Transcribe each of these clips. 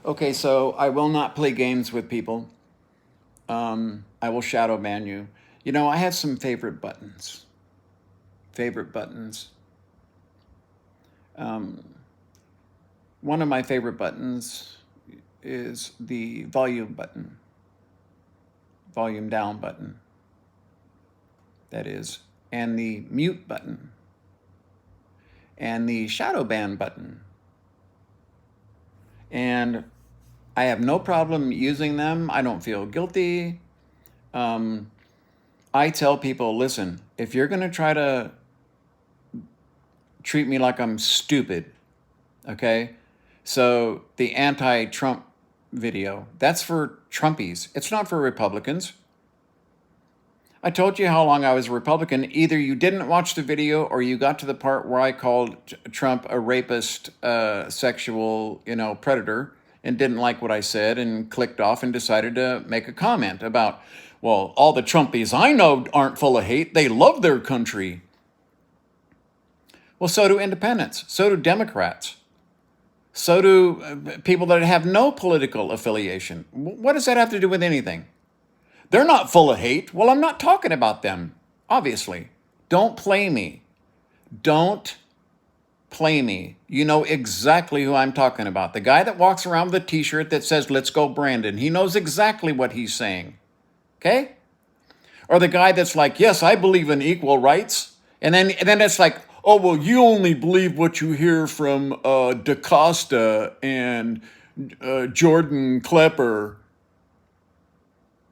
Okay, so I will not play games with people. I will shadow ban you. You know, I have some favorite buttons. Favorite buttons. Um, One of my favorite buttons is the volume button, volume down button, that is, and the mute button, and the shadow ban button. And I have no problem using them. I don't feel guilty. Um, I tell people, listen, if you're going to try to treat me like I'm stupid, okay? So the anti-Trump video, that's for Trumpies. It's not for Republicans. I told you how long I was a Republican. Either you didn't watch the video or you got to the part where I called Trump a rapist, sexual, predator, and didn't like what I said and clicked off and decided to make a comment about, well, all the Trumpies I know aren't full of hate. They love their country. Well, so do independents. So do Democrats. So do people that have no political affiliation. What does that have to do with anything? They're not full of hate. Well, I'm not talking about them, obviously. Don't play me. Don't play me. You know exactly who I'm talking about. The guy that walks around with a t-shirt that says, "Let's go, Brandon." He knows exactly what he's saying. Okay? Or the guy that's like, "Yes, I believe in equal rights." And then it's like, "Oh, well, you only believe what you hear from DaCosta and Jordan Klepper."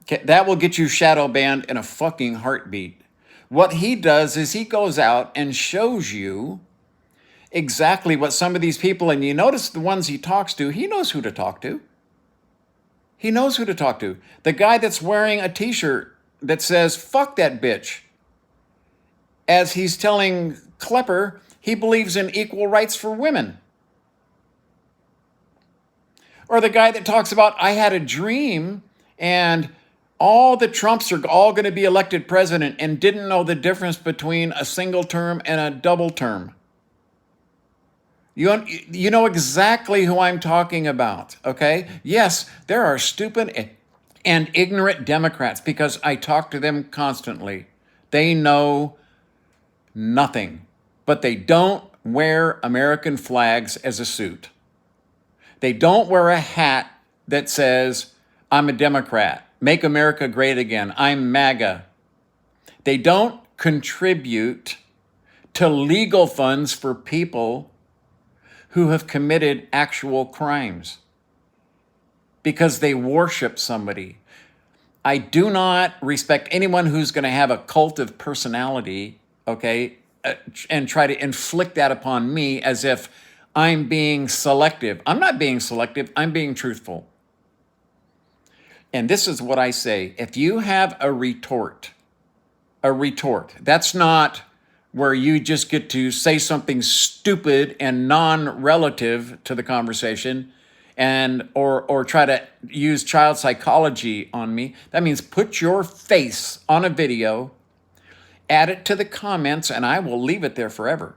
Okay, that will get you shadow banned in a fucking heartbeat. What he does is he goes out and shows you exactly what some of these people, and you notice the ones he talks to, he knows who to talk to. He knows who to talk to. The guy that's wearing a t-shirt that says, "Fuck that bitch," as he's telling Klepper he believes in equal rights for women. Or the guy that talks about, "I had a dream and all the Trumps are all going to be elected president," and didn't know the difference between a single term and a double term. You know exactly who I'm talking about, okay? Yes, there are stupid and ignorant Democrats because I talk to them constantly. They know nothing, but they don't wear American flags as a suit. They don't wear a hat that says, "I'm a Democrat. Make America great again. I'm MAGA." They don't contribute to legal funds for people who have committed actual crimes because they worship somebody. I do not respect anyone who's going to have a cult of personality, okay, and try to inflict that upon me as if I'm being selective. I'm not being selective. I'm being truthful. And this is what I say. If you have a retort, that's not where you just get to say something stupid and non-relative to the conversation and or try to use child psychology on me. That means put your face on a video, add it to the comments, and I will leave it there forever.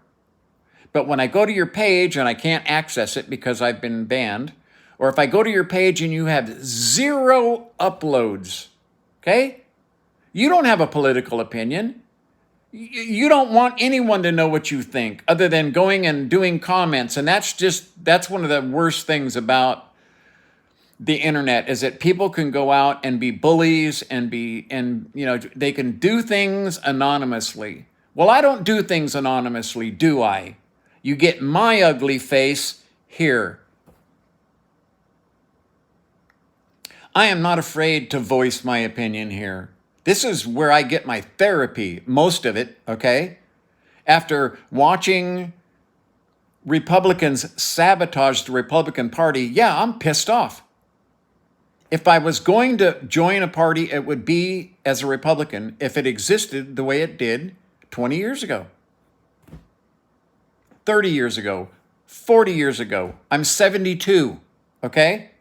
But when I go to your page and I can't access it because I've been banned, or if I go to your page and you have 0 uploads, okay? You don't have a political opinion. You don't want anyone to know what you think other than going and doing comments. And that's one of the worst things about the internet is that people can go out and be bullies and they can do things anonymously. Well, I don't do things anonymously, do I? You get my ugly face here. I am not afraid to voice my opinion here. This is where I get my therapy, most of it, okay? After watching Republicans sabotage the Republican Party, yeah, I'm pissed off. If I was going to join a party, it would be as a Republican if it existed the way it did 20 years ago, 30 years ago, 40 years ago. I'm 72, okay?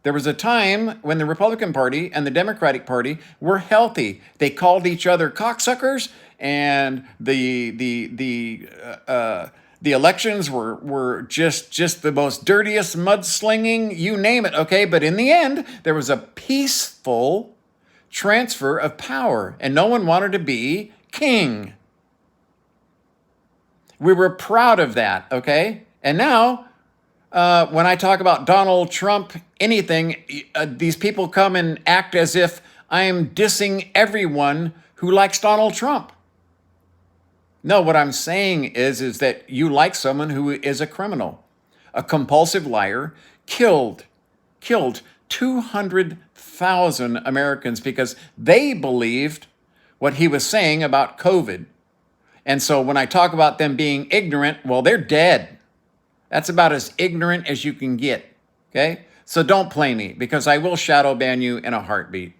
There was a time when the Republican Party and the Democratic Party were healthy. They called each other cocksuckers, and the The elections were just the most dirtiest mudslinging, you name it, okay? But in the end, there was a peaceful transfer of power, and no one wanted to be king. We were proud of that, okay? And now, when I talk about Donald Trump, anything, these people come and act as if I am dissing everyone who likes Donald Trump. No, what I'm saying is that you like someone who is a criminal, a compulsive liar, killed 200,000 Americans because they believed what he was saying about COVID. And so when I talk about them being ignorant, well, they're dead. That's about as ignorant as you can get, okay? So don't play me because I will shadow ban you in a heartbeat.